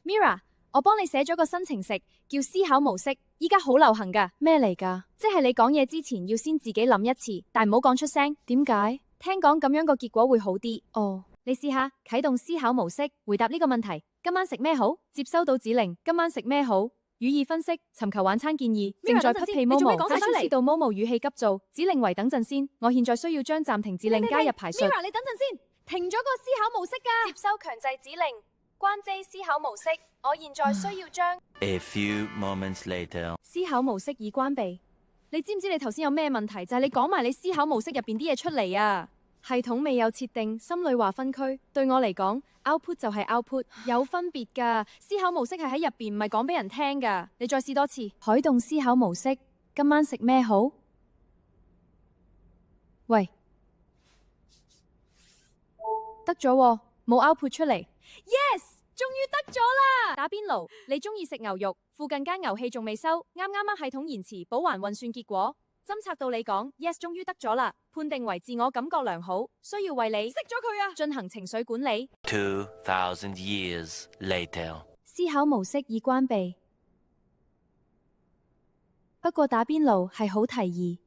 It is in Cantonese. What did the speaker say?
Mira，我幫你寫咗個新程式，叫思考模式，依家好流行噶。咩嚟噶？即係你講嘢之前要先自己諗一次，但唔好講出聲。點解？聽講咁樣個結果會好啲。哦，你試下啟動思考模式，回答呢個問題：今晚食咩好？接收到指令：今晚食咩好？語義分析：尋求晚餐建議。正在匹配 Momo， 快速知道 Momo 語氣急躁，指令為等陣先。我現在需要將暫停指令加入排述。Mira，你等陣先，停咗個思考模式噶。接收強制指令。關 J 思考模式，我現在需要將 A few moments later， 思考模式已關閉。你知唔知你頭先有咩問題？就係你講埋你思考模式入邊啲嘢出嚟啊！系統未有設定心裏話分區，對我嚟講 output 就係 output， 有分別噶。思考模式係喺入邊，唔係講俾人聽噶。你再試多次，啟動思考模式，今晚食咩好？喂，得咗喎，冇 output 出嚟。Yes， 終於得咗啦！打邊爐，你中意食牛肉？附近間牛氣仲未收，啱系統延遲補還運算結果。偵測到你講 yes， 終於得咗啦，判定為自我感覺良好，需要為你熄咗佢啊，進行情緒管理。2000 years later， 思考模式已關閉，不過打邊爐係好提議。